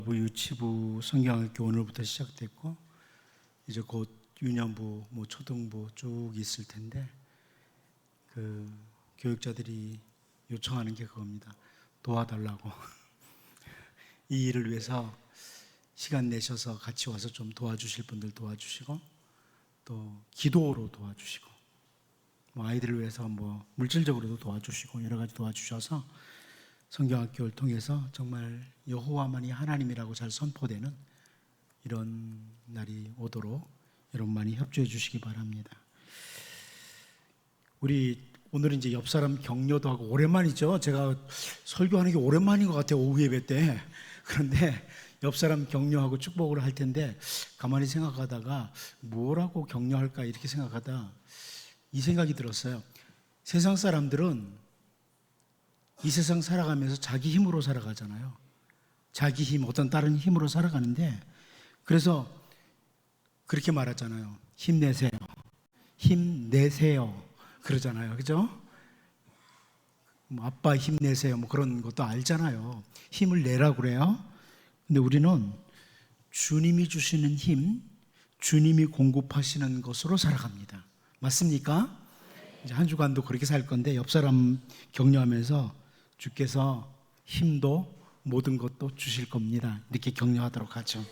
어부 유치부 성경학교 오늘부터 시작됐고 이제 곧 유년부, 초등부 쭉 있을 텐데 그 교육자들이 요청하는 게 그겁니다. 도와달라고. 이 일을 위해서 시간 내셔서 같이 와서 좀 도와주실 분들 도와주시고 또 기도로 도와주시고 아이들을 위해서 물질적으로도 도와주시고 여러 가지 도와주셔서 성경학교를 통해서 정말 여호와만이 하나님이라고 잘 선포되는 이런 날이 오도록 여러분 많이 협조해 주시기 바랍니다. 우리 오늘은 이제 옆 사람 격려도 하고 오랜만이죠. 제가 설교하는 게 오랜만인 것 같아요. 오후 예배 때. 그런데 옆 사람 격려하고 축복을 할 텐데 가만히 생각하다가 뭐라고 격려할까 이렇게 생각하다 이 생각이 들었어요. 세상 사람들은 이 세상 살아가면서 자기 힘으로 살아가잖아요. 자기 힘, 어떤 다른 힘으로 살아가는데 그래서 그렇게 말하잖아요. 힘내세요. 힘내세요. 그러잖아요. 그죠? 아빠 힘내세요. 그런 것도 알잖아요. 힘을 내라고 그래요. 근데 우리는 주님이 주시는 힘, 주님이 공급하시는 것으로 살아갑니다. 맞습니까? 이제 한 주간도 그렇게 살 건데 옆 사람 격려하면서 주께서 힘도 모든 것도 주실 겁니다. 이렇게 격려하도록 하죠.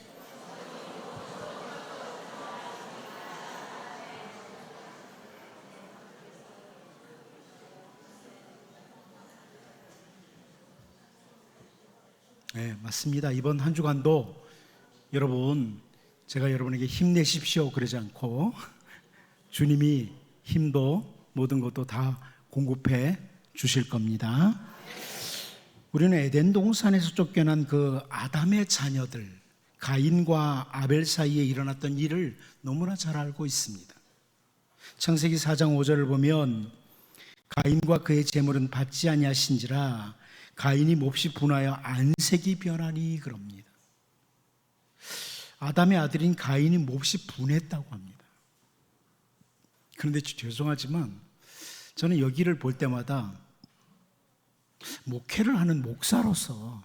네, 맞습니다. 이번 한 주간도 여러분, 제가 여러분에게 힘내십시오 그러지 않고 주님이 힘도 모든 것도 다 공급해 주실 겁니다. 우리는 에덴 동산에서 쫓겨난 그 아담의 자녀들, 가인과 아벨 사이에 일어났던 일을 너무나 잘 알고 있습니다. 창세기 4장 5절을 보면 가인과 그의 재물은 받지 아니하신지라 가인이 몹시 분하여 안색이 변하니 그럽니다. 아담의 아들인 가인이 몹시 분했다고 합니다. 그런데 죄송하지만 저는 여기를 볼 때마다 목회를 하는 목사로서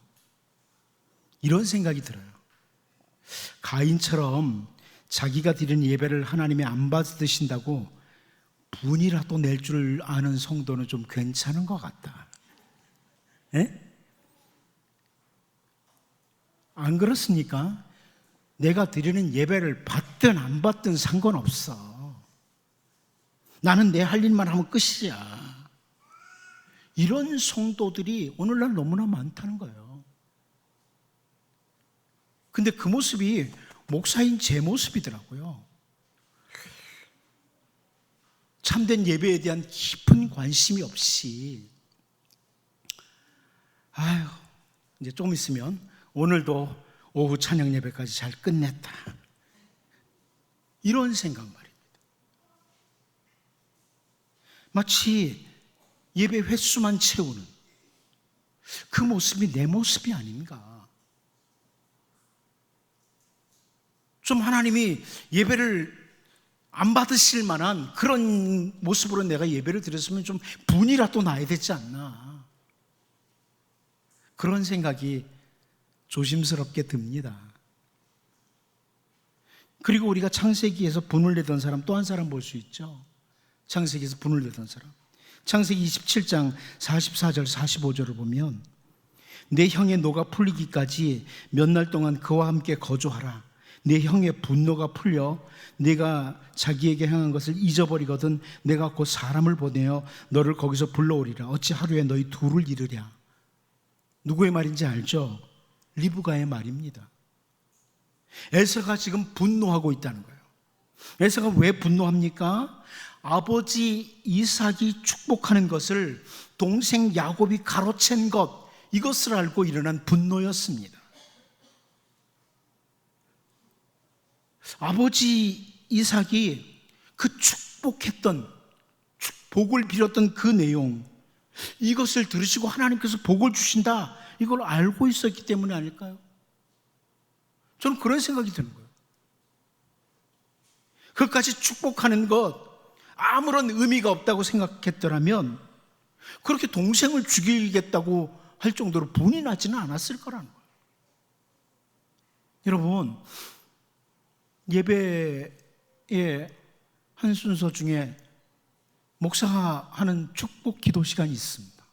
이런 생각이 들어요. 가인처럼 자기가 드리는 예배를 하나님이 안 받으신다고 분이라도 낼 줄 아는 성도는 좀 괜찮은 것 같다. 예? 안 그렇습니까? 내가 드리는 예배를 받든 안 받든 상관없어. 나는 내 할 일만 하면 끝이야. 이런 성도들이 오늘날 너무나 많다는 거예요. 근데 그 모습이 목사인 제 모습이더라고요. 참된 예배에 대한 깊은 관심이 없이 이제 조금 있으면 오늘도 오후 찬양 예배까지 잘 끝냈다. 이런 생각 말입니다. 마치 예배 횟수만 채우는 그 모습이 내 모습이 아닌가. 좀 하나님이 예배를 안 받으실 만한 그런 모습으로 내가 예배를 드렸으면 좀 분이라도 나야 되지 않나. 그런 생각이 조심스럽게 듭니다. 그리고 우리가 창세기에서 분을 내던 사람 또 한 사람 볼 수 있죠. 창세기에서 분을 내던 사람. 창세기 27장 44절 45절을 보면 내 형의 노가 풀리기까지 몇 날 동안 그와 함께 거주하라. 내 형의 분노가 풀려 내가 자기에게 향한 것을 잊어버리거든 내가 곧 사람을 보내어 너를 거기서 불러오리라. 어찌 하루에 너희 둘을 이르랴. 누구의 말인지 알죠? 리브가의 말입니다. 에서가 지금 분노하고 있다는 거예요. 에서가 왜 분노합니까? 아버지 이삭이 축복하는 것을 동생 야곱이 가로챈 것, 이것을 알고 일어난 분노였습니다. 아버지 이삭이 그 축복했던, 복을 빌었던 그 내용, 이것을 들으시고 하나님께서 복을 주신다, 이걸 알고 있었기 때문에 아닐까요? 저는 그런 생각이 드는 거예요. 그것까지 축복하는 것 아무런 의미가 없다고 생각했더라면 그렇게 동생을 죽이겠다고 할 정도로 분이 나지는 않았을 거라는 거예요. 여러분, 예배의 한 순서 중에 목사가 하는 축복 기도 시간이 있습니다.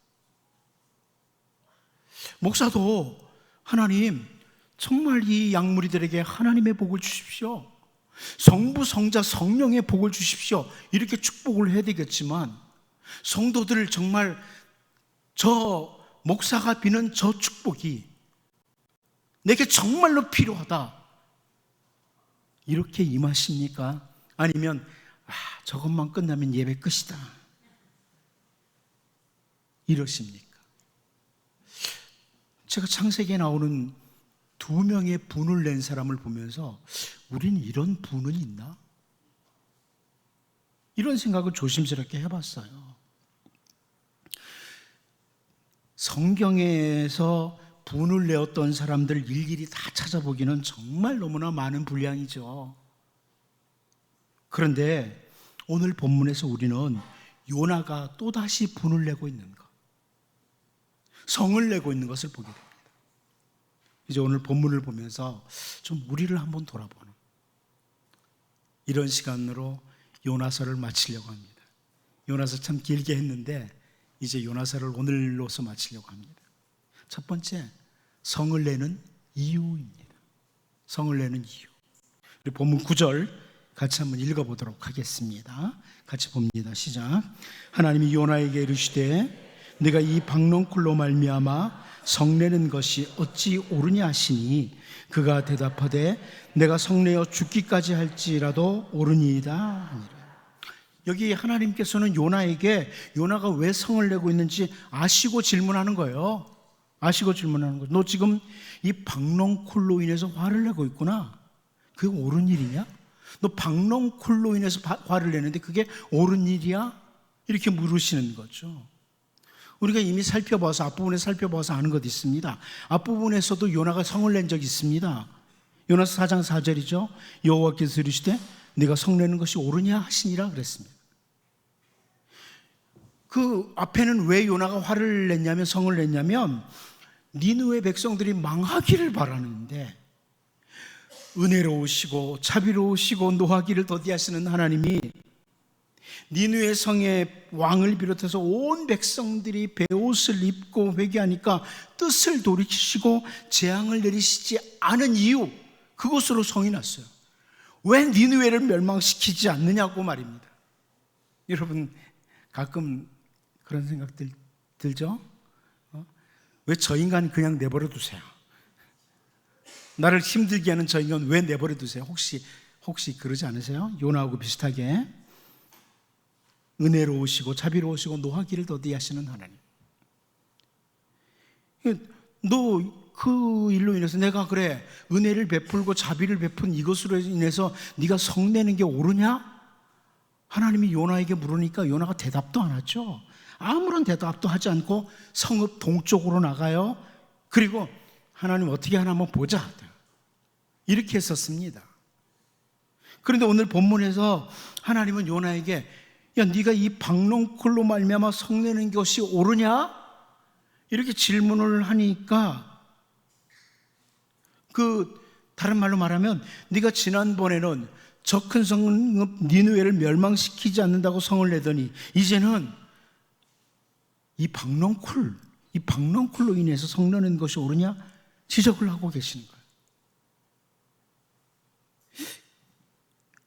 목사도 하나님, 정말 이 양무리들에게 하나님의 복을 주십시오, 성부, 성자, 성령의 복을 주십시오, 이렇게 축복을 해야 되겠지만, 성도들 정말 저 목사가 비는 저 축복이 내게 정말로 필요하다, 이렇게 임하십니까? 아니면 저것만 끝나면 예배 끝이다, 이러십니까? 제가 창세기에 나오는 2명의 분을 낸 사람을 보면서 우린 이런 분은 있나? 이런 생각을 조심스럽게 해봤어요. 성경에서 분을 내었던 사람들 일일이 다 찾아보기는 정말 너무나 많은 분량이죠. 그런데 오늘 본문에서 우리는 요나가 또다시 분을 내고 있는 것, 성을 내고 있는 것을 보게 됩니다. 이제 오늘 본문을 보면서 좀 우리를 한번 돌아보는 이런 시간으로 요나서를 마치려고 합니다. 요나서 참 길게 했는데 이제 요나서를 오늘로서 마치려고 합니다. 첫 번째, 성을 내는 이유입니다. 성을 내는 이유. 우리 본문 9절 같이 한번 읽어보도록 하겠습니다. 같이 봅니다. 시작. 하나님이 요나에게 이르시되 네가 이 박넝쿨로 말미암아 성내는 것이 어찌 옳으냐 하시니 그가 대답하되 내가 성내어 죽기까지 할지라도 옳으니이다 하니라. 여기 하나님께서는 요나에게 요나가 왜 성을 내고 있는지 아시고 질문하는 거예요. 아시고 질문하는 거예요. 너 지금 이 박넝쿨로 인해서 화를 내고 있구나. 그게 옳은 일이냐? 너 박넝쿨로 인해서 화를 내는데 그게 옳은 일이야? 이렇게 물으시는 거죠. 우리가 이미 살펴봐서 앞부분에 살펴봐서 아는 것 있습니다. 앞부분에서도 요나가 성을 낸 적이 있습니다. 요나서 4장 4절이죠. 여호와께서 이르시되 네가 성내는 것이 옳으냐 하시니라 그랬습니다. 그 앞에는 왜 요나가 화를 냈냐면, 성을 냈냐면 니느웨 백성들이 망하기를 바라는데 은혜로우시고 자비로우시고 노하기를 더디하시는 하나님이 니느웨 성의 왕을 비롯해서 온 백성들이 베옷을 입고 회개하니까 뜻을 돌이키시고 재앙을 내리시지 않은 이유, 그것으로 성이 났어요. 왜 니느웨를 멸망시키지 않느냐고 말입니다. 여러분 가끔 그런 생각들 들죠? 왜 저 인간 그냥 내버려 두세요? 나를 힘들게 하는 저 인간 왜 내버려 두세요? 혹시 그러지 않으세요? 요나하고 비슷하게 은혜로우시고 자비로우시고 노하기를 더디하시는 하나님. 너 그 일로 인해서 내가 그래 은혜를 베풀고 자비를 베푼 이것으로 인해서 네가 성내는 게 옳으냐? 하나님이 요나에게 물으니까 요나가 대답도 안 하죠. 아무런 대답도 하지 않고 성읍 동쪽으로 나가요. 그리고 하나님 어떻게 하나 한번 보자, 이렇게 했었습니다. 그런데 오늘 본문에서 하나님은 요나에게 야, 네가 이 박넝쿨로 말미암아 성내는 것이 옳으냐? 이렇게 질문을 하니까 다른 말로 말하면 네가 지난번에는 저 큰 성읍 니느웨를 멸망시키지 않는다고 성을 내더니 이제는 이 박넝쿨로 인해서 성내는 것이 옳으냐? 지적을 하고 계시는 거예요.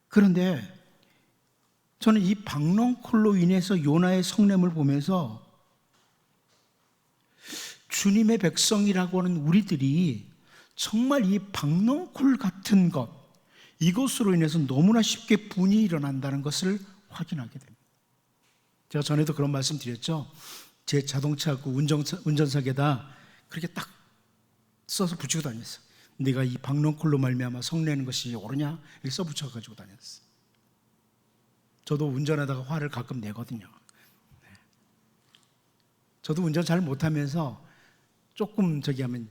그런데 저는 이 박넝쿨로 인해서 요나의 성냄을 보면서 주님의 백성이라고 하는 우리들이 정말 이 박넝쿨 같은 것, 이것으로 인해서 너무나 쉽게 분이 일어난다는 것을 확인하게 됩니다. 제가 전에도 그런 말씀 드렸죠. 제 자동차 그 운전석에다 그렇게 딱 써서 붙이고 다녔어요. 네가 이 박넝쿨로 말미암아 성내는 것이 옳으냐? 이렇게 써 붙여가지고 다녔어요. 저도 운전하다가 화를 가끔 내거든요. 저도 운전 잘 못하면서 조금 저기 하면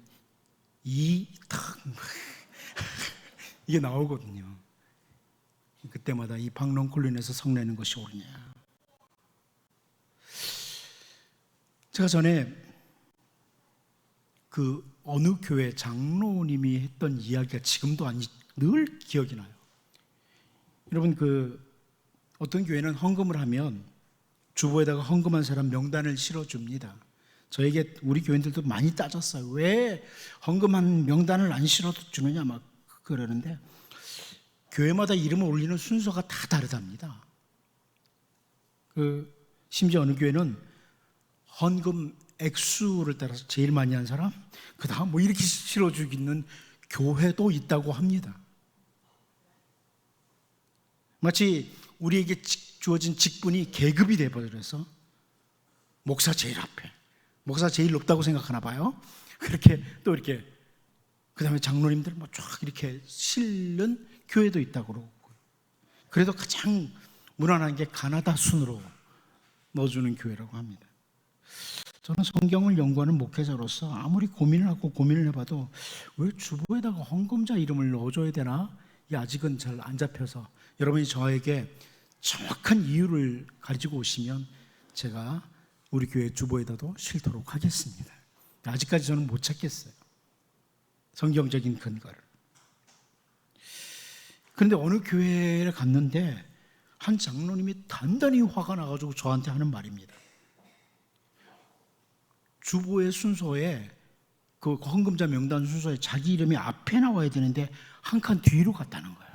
이게 나오거든요. 그때마다 이 박넝쿨로 인해서 성내는 것이 옳으냐. 제가 전에 그 어느 교회 장로님이 했던 이야기가 지금도 늘 기억이 나요. 여러분, 어떤 교회는 헌금을 하면 주보에다가 헌금한 사람 명단을 실어줍니다. 저에게 우리 교인들도 많이 따졌어요. 왜 헌금한 명단을 안 실어주느냐 막 그러는데, 교회마다 이름을 올리는 순서가 다 다르답니다. 심지어 어느 교회는 헌금 액수를 따라서 제일 많이 한 사람, 그 다음 뭐 이렇게 실어주기는 교회도 있다고 합니다. 마치 우리에게 주어진 직분이 계급이 되어버려서 목사 제일 앞에, 목사 제일 높다고 생각하나 봐요. 그렇게 또 이렇게 그 다음에 장로님들 뭐 쫙 이렇게 실는 교회도 있다고 그러고, 그래도 가장 무난한 게 가나다 순으로 넣어주는 교회라고 합니다. 저는 성경을 연구하는 목회자로서 아무리 고민을 하고 고민을 해봐도 왜 주보에다가 헌금자 이름을 넣어줘야 되나? 이게 아직은 잘 안 잡혀서, 여러분이 저에게 정확한 이유를 가지고 오시면 제가 우리 교회 주보에다도 실도록 하겠습니다. 아직까지 저는 못 찾겠어요, 성경적인 근거를. 그런데 어느 교회를 갔는데 한 장로님이 단단히 화가 나가지고 저한테 하는 말입니다. 주보의 순서에, 그 헌금자 명단 순서에 자기 이름이 앞에 나와야 되는데 한 칸 뒤로 갔다는 거예요.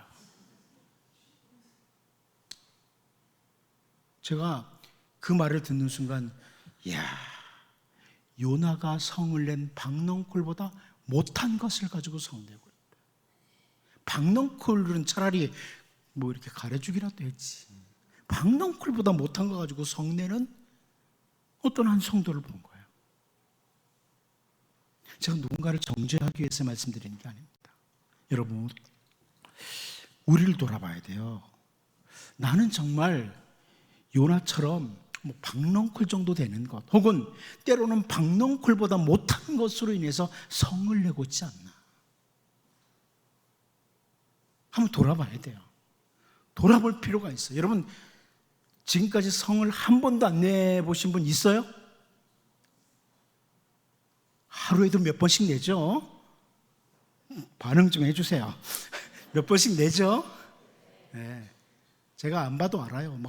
제가 그 말을 듣는 순간, 이야, 요나가 성을 낸 박넝쿨보다 못한 것을 가지고 성내고 있다. 박넝쿨은 차라리 뭐 이렇게 가르쳐주기라도 했지, 박넝쿨보다 못한 거 가지고 성내는 어떤 한 성도를 본 거예요. 제가 누군가를 정죄하기 위해서 말씀드리는 게 아닙니다. 여러분, 우리를 돌아봐야 돼요. 나는 정말 요나처럼 뭐 박넝쿨 정도 되는 것, 혹은 때로는 박넝쿨보다 못한 것으로 인해서 성을 내고 있지 않나? 한번 돌아봐야 돼요. 돌아볼 필요가 있어요. 여러분, 지금까지 성을 한 번도 안 내보신 분 있어요? 하루에도 몇 번씩 내죠? 반응 좀 해주세요. 몇 번씩 내죠? 네. 제가 안 봐도 알아요.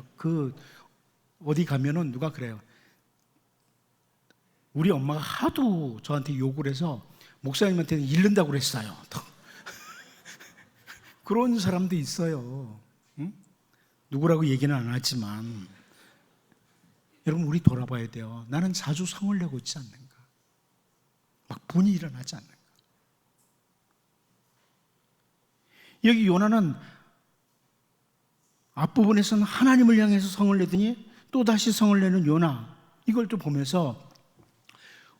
어디 가면은 누가 그래요. 우리 엄마가 하도 저한테 욕을 해서 목사님한테는 잃는다고 그랬어요. 그런 사람도 있어요. 응? 누구라고 얘기는 안 하지만, 여러분, 우리 돌아봐야 돼요. 나는 자주 성을 내고 있지 않는가? 막 분이 일어나지 않는가? 여기 요나는 앞부분에서는 하나님을 향해서 성을 내더니 또다시 성을 내는 요나, 이걸 또 보면서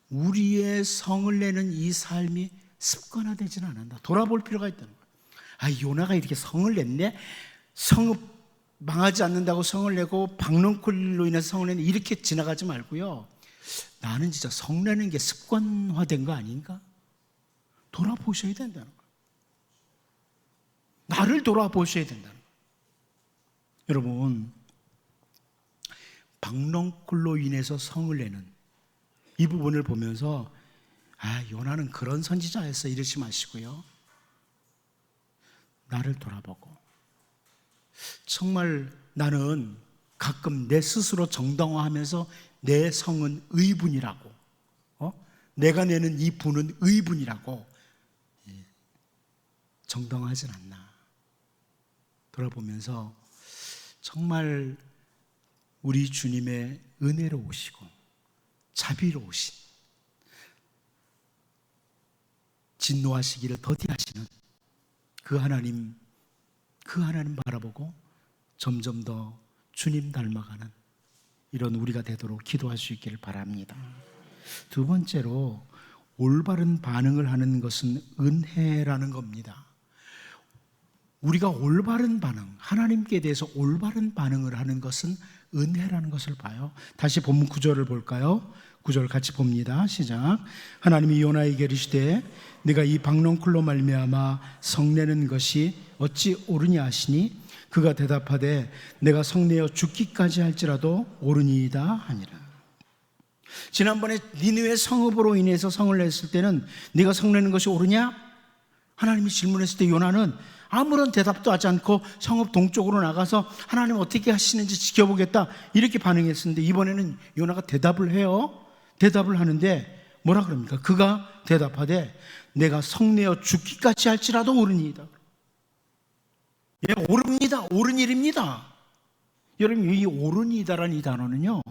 우리의 성을 내는 이 삶이 습관화되지는 않는다. 돌아볼 필요가 있다는 거예요. 아, 요나가 이렇게 성을 냈네? 성읍 망하지 않는다고 성을 내고 박넝쿨로 인해서 성을 내는, 이렇게 지나가지 말고요. 나는 진짜 성 내는 게 습관화된 거 아닌가? 돌아보셔야 된다는 거예요. 나를 돌아보셔야 된다는 거예요. 여러분, 박넝쿨로 인해서 성을 내는 이 부분을 보면서 요나는 그런 선지자였어 이러지 마시고요. 나를 돌아보고, 정말 나는 가끔 내 스스로 정당화하면서 내 성은 의분이라고, 내가 내는 이 분은 의분이라고 정당화하진 않나 돌아보면서, 정말 우리 주님의 은혜로우시고 자비로우신, 진노하시기를 더디하시는 그 하나님 바라보고 점점 더 주님 닮아가는 이런 우리가 되도록 기도할 수 있기를 바랍니다. 두 번째로, 올바른 반응을 하는 것은 은혜라는 겁니다. 우리가 올바른 반응, 하나님께 대해서 올바른 반응을 하는 것은 은혜라는 것을 봐요. 다시 본문 9절을 볼까요? 9절 같이 봅니다. 시작. 하나님이 요나에게 이르시되 네가 이 박넝쿨로 말미암아 성내는 것이 어찌 옳으냐 하시니 그가 대답하되 내가 성내어 죽기까지 할지라도 옳으니이다 하니라. 지난번에 니느웨 성읍으로 인해서 성을 냈을 때는 네가 성내는 것이 옳으냐? 하나님이 질문했을 때 요나는 아무런 대답도 하지 않고 성읍 동쪽으로 나가서 하나님 어떻게 하시는지 지켜보겠다 이렇게 반응했었는데, 이번에는 요나가 대답을 해요. 대답을 하는데 뭐라 그럽니까? 그가 대답하되 내가 성내어 죽기까지 할지라도 옳으니이다. 예, 옳습니다. 옳은 일입니다. 여러분, 이 옳으니이다라는 이 단어는요,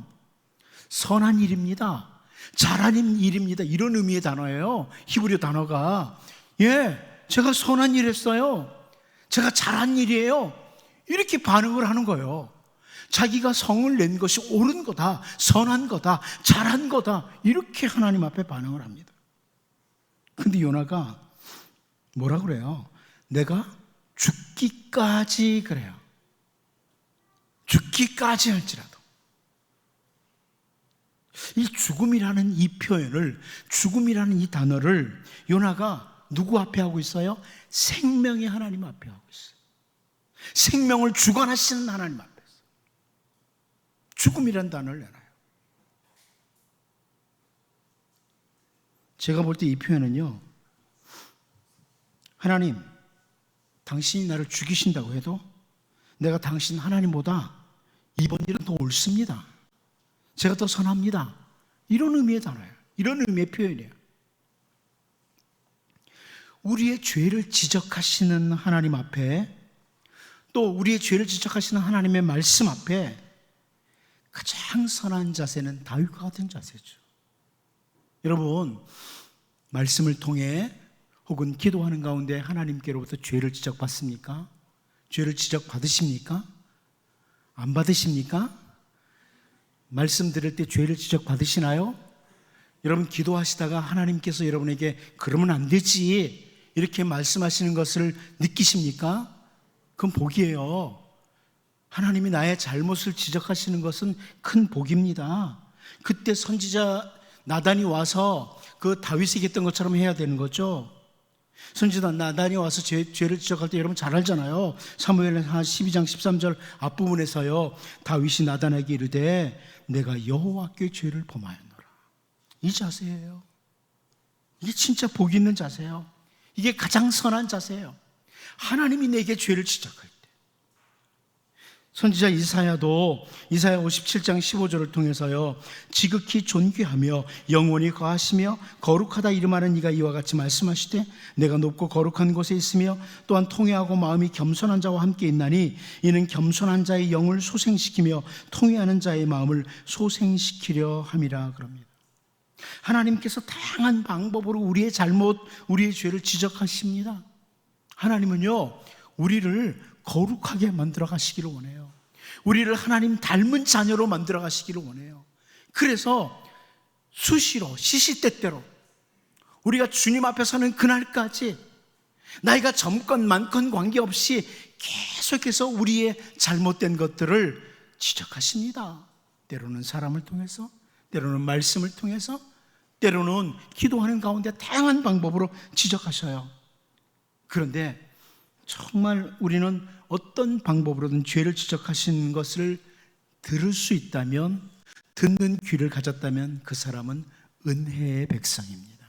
선한 일입니다. 잘한 일입니다. 이런 의미의 단어예요. 히브리 단어가. 예, 제가 선한 일 했어요. 제가 잘한 일이에요. 이렇게 반응을 하는 거예요. 자기가 성을 낸 것이 옳은 거다, 선한 거다, 잘한 거다, 이렇게 하나님 앞에 반응을 합니다. 근데 요나가 뭐라 그래요? 내가 죽기까지 그래요. 죽기까지 할지라도. 이 죽음이라는 이 표현을, 죽음이라는 이 단어를 요나가 누구 앞에 하고 있어요? 생명의 하나님 앞에 하고 있어요. 생명을 주관하시는 하나님 앞에서 죽음이라는 단어를 내놔요. 제가 볼 때 이 표현은요, 하나님, 당신이 나를 죽이신다고 해도 내가 당신 하나님보다 이번 일은 더 옳습니다. 제가 더 선합니다. 이런 의미의 단어예요. 이런 의미의 표현이에요. 우리의 죄를 지적하시는 하나님 앞에, 또 우리의 죄를 지적하시는 하나님의 말씀 앞에 가장 선한 자세는 다윗과 같은 자세죠. 여러분, 말씀을 통해 혹은 기도하는 가운데 하나님께로부터 죄를 지적받습니까? 죄를 지적받으십니까? 안 받으십니까? 말씀 들을 때 죄를 지적받으시나요? 여러분, 기도하시다가 하나님께서 여러분에게 그러면 안 되지 이렇게 말씀하시는 것을 느끼십니까? 그건 복이에요. 하나님이 나의 잘못을 지적하시는 것은 큰 복입니다. 그때 선지자 나단이 와서 그 다윗에게 했던 것처럼 해야 되는 거죠. 선지자 나단이 와서 죄를 지적할 때 여러분 잘 알잖아요. 사무엘하 12장 13절 앞부분에서요, 다윗이 나단에게 이르되 내가 여호와께 죄를 범하였노라. 이 자세예요. 이게 진짜 복 있는 자세예요. 이게 가장 선한 자세예요. 하나님이 내게 죄를 지적할 때. 선지자 이사야도 이사야 57장 15절을 통해서요, 지극히 존귀하며 영원히 거하시며 거룩하다 이름하는 이가 이와 같이 말씀하시되 내가 높고 거룩한 곳에 있으며 또한 통회하고 마음이 겸손한 자와 함께 있나니 이는 겸손한 자의 영을 소생시키며 통회하는 자의 마음을 소생시키려 함이라 그럽니다. 하나님께서 다양한 방법으로 우리의 잘못, 우리의 죄를 지적하십니다. 하나님은요, 우리를 거룩하게 만들어 가시기를 원해요. 우리를 하나님 닮은 자녀로 만들어 가시기를 원해요. 그래서 수시로, 시시때때로 우리가 주님 앞에 서는 그날까지 나이가 젊건 많건 관계없이 계속해서 우리의 잘못된 것들을 지적하십니다. 때로는 사람을 통해서, 때로는 말씀을 통해서, 때로는 기도하는 가운데 다양한 방법으로 지적하셔요. 그런데 정말 우리는 어떤 방법으로든 죄를 지적하시는 것을 들을 수 있다면, 듣는 귀를 가졌다면 그 사람은 은혜의 백성입니다.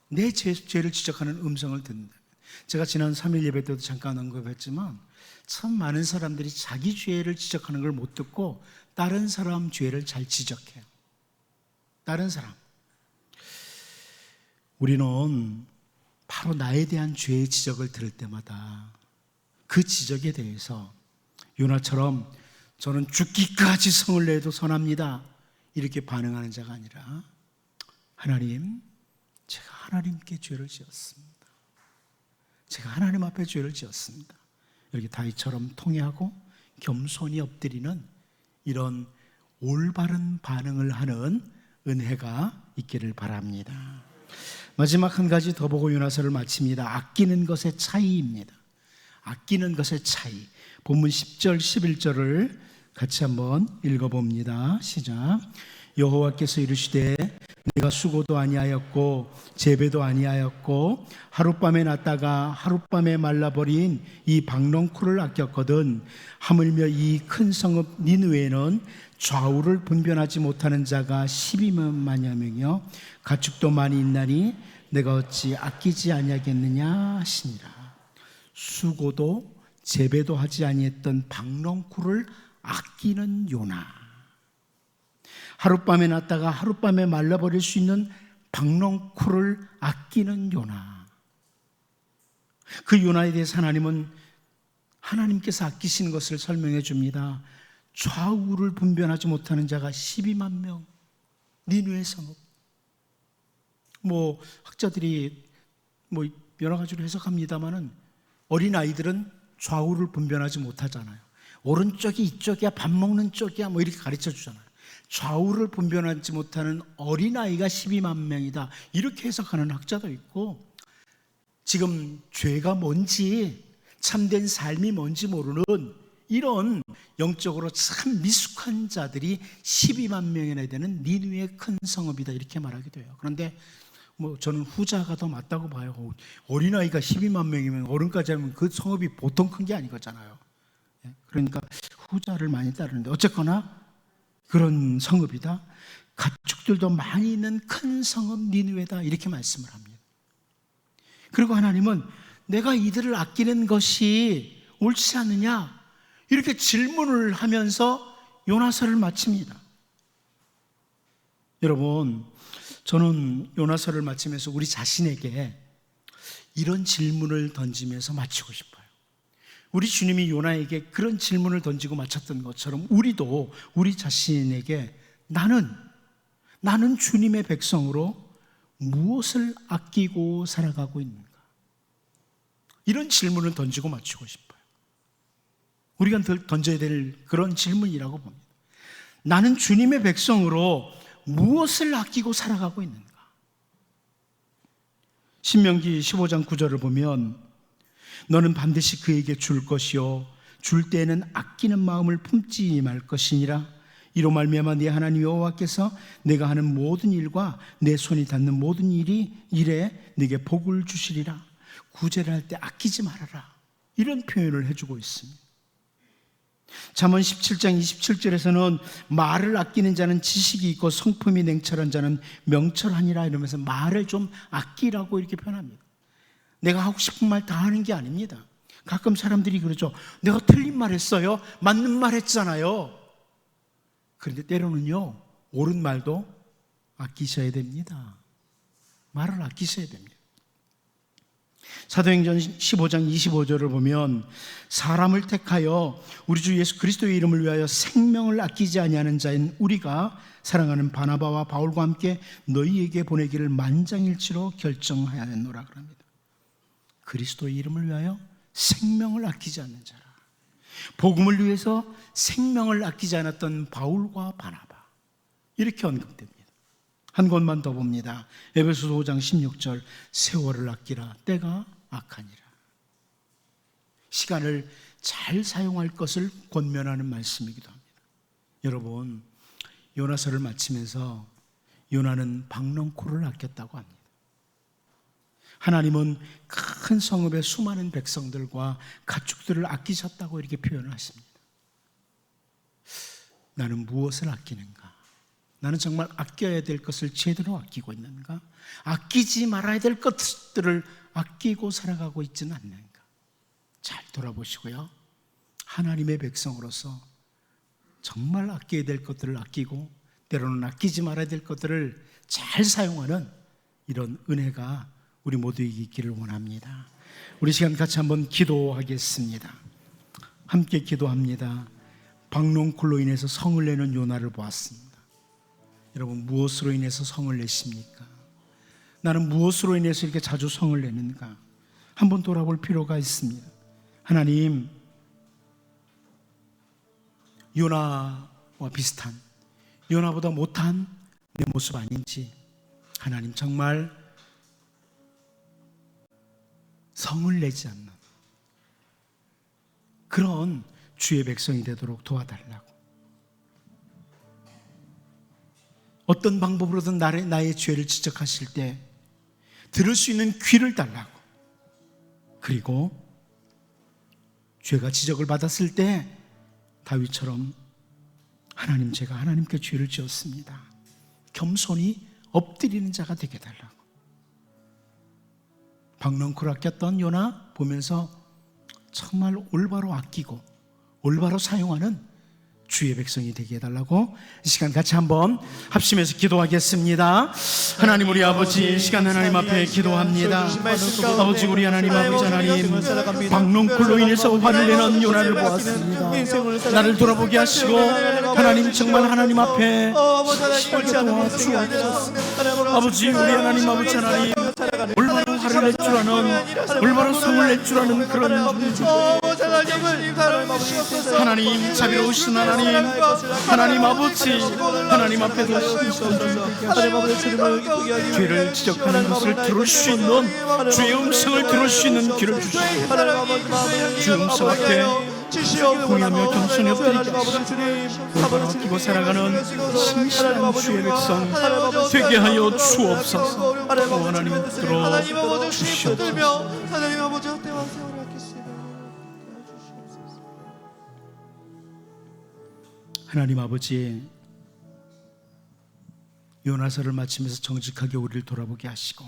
내 죄를 지적하는 음성을 듣는다면. 제가 지난 3일 예배 때도 잠깐 언급했지만 참 많은 사람들이 자기 죄를 지적하는 걸 못 듣고 다른 사람 죄를 잘 지적해요. 다른 사람. 우리는 바로 나에 대한 죄의 지적을 들을 때마다 그 지적에 대해서 요나처럼 저는 죽기까지 성을 내도 선합니다 이렇게 반응하는 자가 아니라, 하나님, 제가 하나님께 죄를 지었습니다. 제가 하나님 앞에 죄를 지었습니다. 여기 다윗처럼 통회하고 겸손히 엎드리는 이런 올바른 반응을 하는 은혜가 있기를 바랍니다. 마지막 한 가지 더 보고 요나서를 마칩니다. 아끼는 것의 차이입니다. 아끼는 것의 차이. 본문 10절 11절을 같이 한번 읽어봅니다. 시작. 여호와께서 이르시되 내가 수고도 아니하였고 재배도 아니하였고 하룻밤에 났다가 하룻밤에 말라버린 이 박넝쿨을 아꼈거든 하물며 이 큰 성읍 니느웨는 좌우를 분별하지 못하는 자가 12만여 명이요 가축도 많이 있나니 내가 어찌 아끼지 아니하겠느냐 하시니라. 수고도 재배도 하지 아니했던 박넝쿨을 아끼는 요나, 하룻밤에 났다가 하룻밤에 말라버릴 수 있는 박넝쿨을 아끼는 요나. 그 요나에 대해서 하나님은 하나님께서 아끼시는 것을 설명해 줍니다. 좌우를 분별하지 못하는 자가 12만 명, 니느웨 성읍. 학자들이 여러 가지로 해석합니다만은 어린 아이들은 좌우를 분별하지 못하잖아요. 오른쪽이 이쪽이야, 밥 먹는 쪽이야, 이렇게 가르쳐 주잖아요. 좌우를 분별하지 못하는 어린아이가 12만 명이다, 이렇게 해석하는 학자도 있고, 지금 죄가 뭔지, 참된 삶이 뭔지 모르는 이런 영적으로 참 미숙한 자들이 12만 명이나 되는 니느웨의 큰 성읍이다, 이렇게 말하기도 해요. 그런데 저는 후자가 더 맞다고 봐요. 어린아이가 12만 명이면 어른까지 하면 그 성읍이 보통 큰 게 아니거잖아요. 그러니까 후자를 많이 따르는데, 어쨌거나 그런 성읍이다, 가축들도 많이 있는 큰 성읍 니느웨다, 이렇게 말씀을 합니다. 그리고 하나님은 내가 이들을 아끼는 것이 옳지 않느냐, 이렇게 질문을 하면서 요나서를 마칩니다. 여러분, 저는 요나서를 마치면서 우리 자신에게 이런 질문을 던지면서 마치고 싶어요. 우리 주님이 요나에게 그런 질문을 던지고 마쳤던 것처럼 우리도 우리 자신에게 나는 주님의 백성으로 무엇을 아끼고 살아가고 있는가, 이런 질문을 던지고 마치고 싶어요. 우리가 던져야 될 그런 질문이라고 봅니다. 나는 주님의 백성으로 무엇을 아끼고 살아가고 있는가? 신명기 15장 9절을 보면 너는 반드시 그에게 줄 것이요 줄 때에는 아끼는 마음을 품지 말 것이니라. 이로 말미암아 네 하나님 여호와께서 내가 하는 모든 일과 내 손이 닿는 모든 일에 네게 복을 주시리라. 구제를 할 때 아끼지 말아라, 이런 표현을 해주고 있습니다. 잠언 17장 27절에서는 말을 아끼는 자는 지식이 있고 성품이 냉철한 자는 명철하니라, 이러면서 말을 좀 아끼라고 이렇게 표현합니다. 내가 하고 싶은 말 다 하는 게 아닙니다. 가끔 사람들이 그러죠. 내가 틀린 말 했어요? 맞는 말 했잖아요. 그런데 때로는요, 옳은 말도 아끼셔야 됩니다. 말을 아끼셔야 됩니다. 사도행전 15장 25절을 보면 사람을 택하여 우리 주 예수 그리스도의 이름을 위하여 생명을 아끼지 아니하는 자인 우리가 사랑하는 바나바와 바울과 함께 너희에게 보내기를 만장일치로 결정하였노라 그럽니다. 그리스도의 이름을 위하여 생명을 아끼지 않는 자라. 복음을 위해서 생명을 아끼지 않았던 바울과 바나바, 이렇게 언급됩니다. 한 곳만 더 봅니다. 에베소서 5장 16절, 세월을 아끼라, 때가 악하니라. 시간을 잘 사용할 것을 권면하는 말씀이기도 합니다. 여러분, 요나서를 마치면서 요나는 박넝쿨을 아꼈다고 합니다. 하나님은 큰 성읍의 수많은 백성들과 가축들을 아끼셨다고 이렇게 표현을 하십니다. 나는 무엇을 아끼는가? 나는 정말 아껴야 될 것을 제대로 아끼고 있는가? 아끼지 말아야 될 것들을 아끼고 살아가고 있지는 않는가? 잘 돌아보시고요, 하나님의 백성으로서 정말 아껴야 될 것들을 아끼고 때로는 아끼지 말아야 될 것들을 잘 사용하는 이런 은혜가 우리 모두에게 있기를 원합니다. 우리 시간 같이 한번 기도하겠습니다. 함께 기도합니다. 박넝쿨로 인해서 성을 내는 요나를 보았습니다. 여러분, 무엇으로 인해서 성을 내십니까? 나는 무엇으로 인해서 이렇게 자주 성을 내는가? 한번 돌아볼 필요가 있습니다. 하나님, 요나와 비슷한, 요나보다 못한 내 모습 아닌지, 하나님 정말 성을 내지 않는 그런 주의 백성이 되도록 도와달라고. 어떤 방법으로든 나의 죄를 지적하실 때 들을 수 있는 귀를 달라고, 그리고 죄가 지적을 받았을 때 다윗처럼 하나님, 제가 하나님께 죄를 지었습니다, 겸손히 엎드리는 자가 되게 달라고. 박넝쿨 아꼈던 요나 보면서 정말 올바로 아끼고 올바로 사용하는 주의 백성이 되게 해달라고 이 시간 같이 한번 합심해서 기도하겠습니다. 하나님 우리 아버지, 이 시간 하나님 앞에 기도합니다. 아버지, 우리 하나님 아버지 하나님, 박농쿨로 인해서 화를 내는 요나를 보았습니다. 나를 돌아보게 하시고 하나님, 정말 하나님 앞에 시하게 도와주옵소서. 아버지, 우리 하나님 아버지 하나님, 올바로 화를 낼 줄 아는, 올바로 성을 낼 줄 아는 그런 하나님, 자비로우신 하나님, 하나님 아버지, 하나님 앞에서 죄를 지적하는 것을 들을 수 있는, 주의 음성을 들을 수 있는 귀를 주시고 주의 음성 앞에 공유하며 겸손히 엎드리게 하시고 올바로 아끼고 살아가는 신실한 주의 백성 되게 하여 주옵소서. 하나님 들어 주시옵소서. 하나님 아버지, 요나서를 마치면서 정직하게 우리를 돌아보게 하시고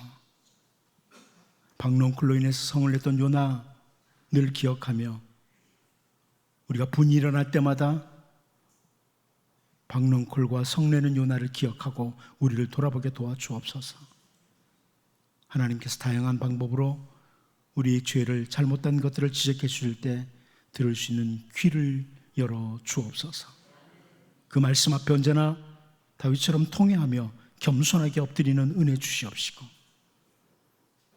박농쿨로 인해서 성을 냈던 요나 늘 기억하며 우리가 분이 일어날 때마다 박농쿨과 성내는 요나를 기억하고 우리를 돌아보게 도와주옵소서. 하나님께서 다양한 방법으로 우리의 죄를, 잘못된 것들을 지적해 주실 때 들을 수 있는 귀를 열어 주옵소서. 그 말씀 앞에 언제나 다윗처럼 통회하며 겸손하게 엎드리는 은혜 주시옵시고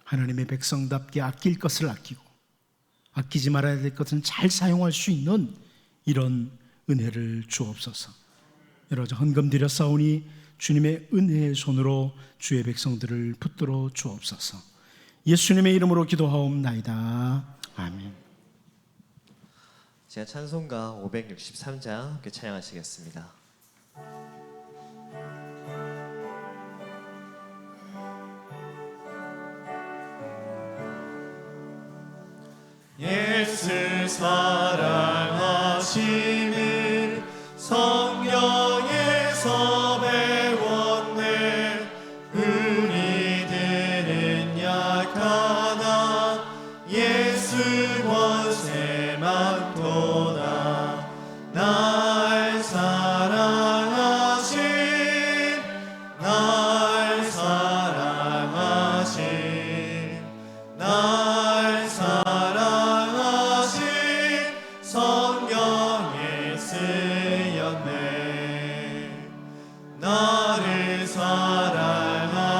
하나님의 백성답게 아낄 것을 아끼고 아끼지 말아야 될 것은 잘 사용할 수 있는 이런 은혜를 주옵소서. 여러 가지 헌금 드려 싸우니 주님의 은혜의 손으로 주의 백성들을 붙들어 주옵소서. 예수님의 이름으로 기도하옵나이다. 아멘. 제가 찬송가 563장 함께 찬양하시겠습니다. 예수 사랑하심을 성경에서 배웠네. 우리들은 약하나 예수 권세 많도다. 날 사랑하신, 날 사랑하신, 날 사랑하신 성경에 쓰였네. 나를 사랑하시고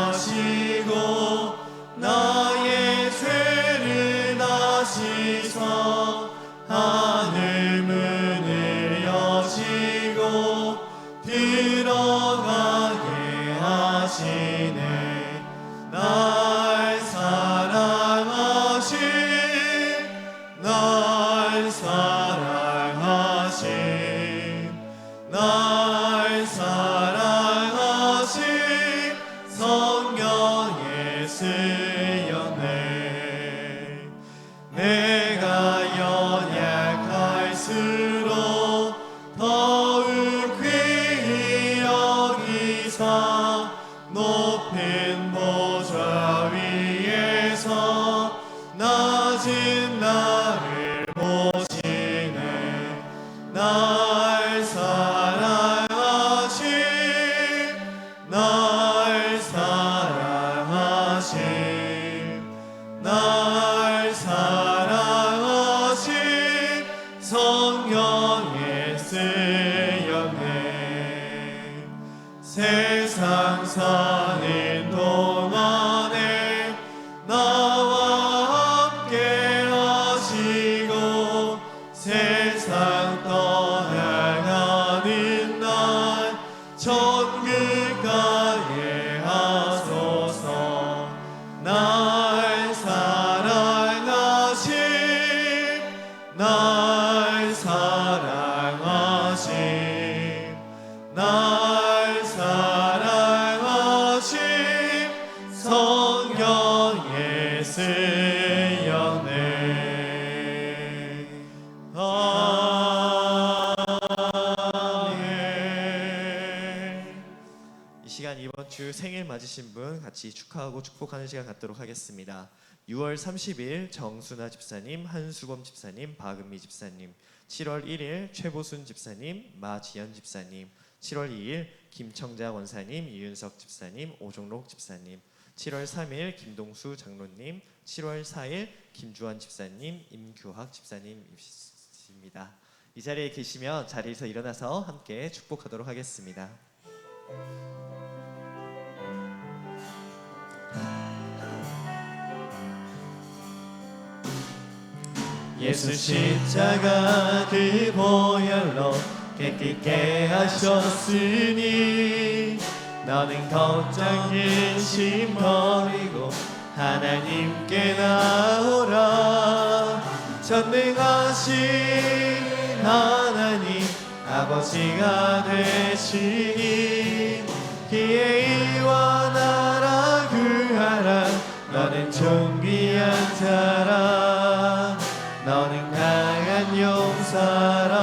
나의 죄를 아시사 하늘 문을 여시고 들어가게 하시네. 날 사랑하신, 날 사랑하신, 날 사랑하신 성경에 쓰였네. 내가 연약할수록 더욱 귀히 여기사 높은 보좌 위에서 낮은 나를 보시네. 날 사랑하신, 날 사랑하신, 날 사랑하신 성경에 쓰였네. 세상 사는 동안에 나와 함께 하시고 세상 떠나가는 날 천국 가게 하소서. 날 사랑하신, 날 사랑하신, 날 사랑하신 주 생일 맞으신 분 같이 축하하고 축복하는 시간 갖도록 하겠습니다. 6월 30일 정순아 집사님, 한수범 집사님, 박은미 집사님, 7월 1일 최보순 집사님, 마지연 집사님, 7월 2일 김청자 원사님, 이윤석 집사님, 오종록 집사님, 7월 3일 김동수 장로님, 7월 4일 김주환 집사님, 임규학 집사님이십니다. 이 자리에 계시면 자리에서 일어나서 함께 축복하도록 하겠습니다. 예수 십자가 그 보혈로 깨끗게 하셨으니 너는 걱정 근심 버리고 하나님께 나오라. 전능하신 하나님 아버지가 되시니 그의 일와 나라 구하라. 너는 존귀한 자라. 너는 강한 용사라.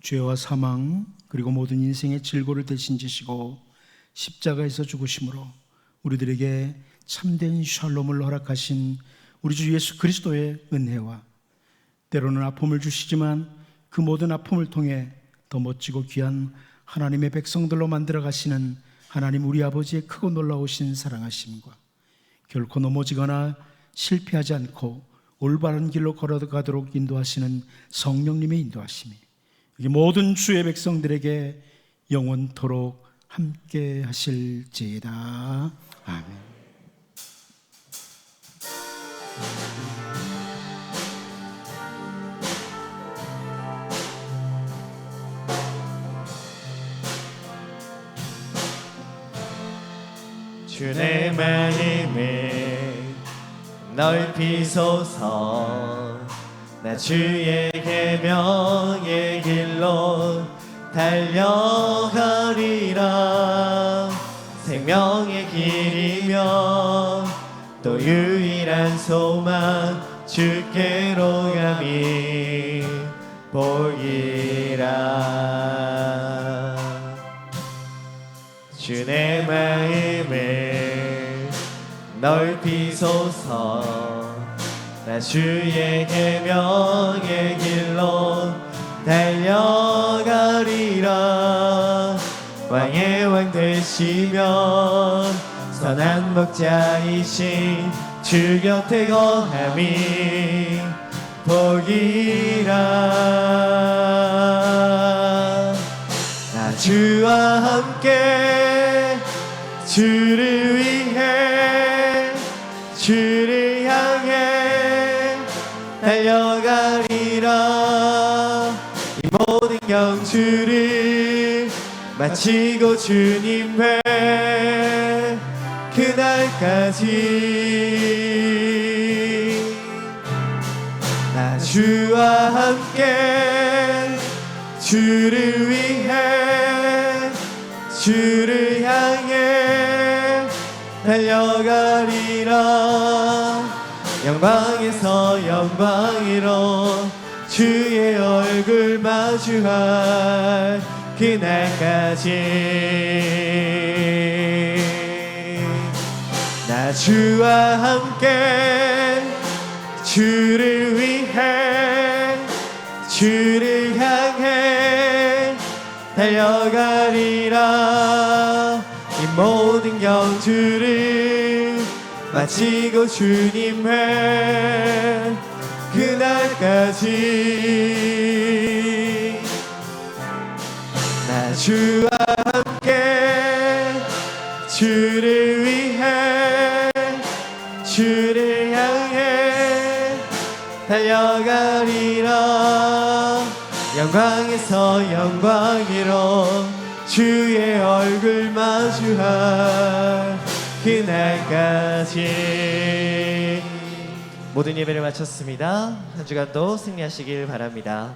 죄와 사망 그리고 모든 인생의 질고를 대신 지시고 십자가에서 죽으심으로 우리들에게 참된 샬롬을 허락하신 우리 주 예수 그리스도의 은혜와 때로는 아픔을 주시지만 그 모든 아픔을 통해 더 멋지고 귀한 하나님의 백성들로 만들어 가시는 하나님 우리 아버지의 크고 놀라우신 사랑하심과 결코 넘어지거나 실패하지 않고 올바른 길로 걸어가도록 인도하시는 성령님의 인도하심이 이 모든 주의 백성들에게 영원토록 함께 하실지이다. 아멘. 주의 마음을 넓히소서. 나 주의 계명의 길로 달려가리라. 생명의 길이며 또 유일한 소망 주께로 감히 보이라. 주의 마음을 넓히소서. 나 주의 계명의 길로 달려가리라. 왕의 왕 되시며 선한 목자이신 주 곁에 거함이 복이라. 나 주와 함께 주를 위해 주를 향해 달려가리라. 이 모든 경주를 마치고 주님 뵐 그날까지 나 주와 함께 주를 위해 주를 향해 달려가리라. 영광에서 영광으로 주의 얼굴 마주할 그날까지 나 주와 함께 주를 위해 주를 향해 달려가리라. 이 모든 경주를 마치고 주님 뵐 그날까지 나 주와 함께 주를 위해 주를 향해 달려가리라. 영광에서 영광으로 주의 얼굴 마주할 그날까지. 모든 예배를 마쳤습니다. 한 주간도 승리하시길 바랍니다.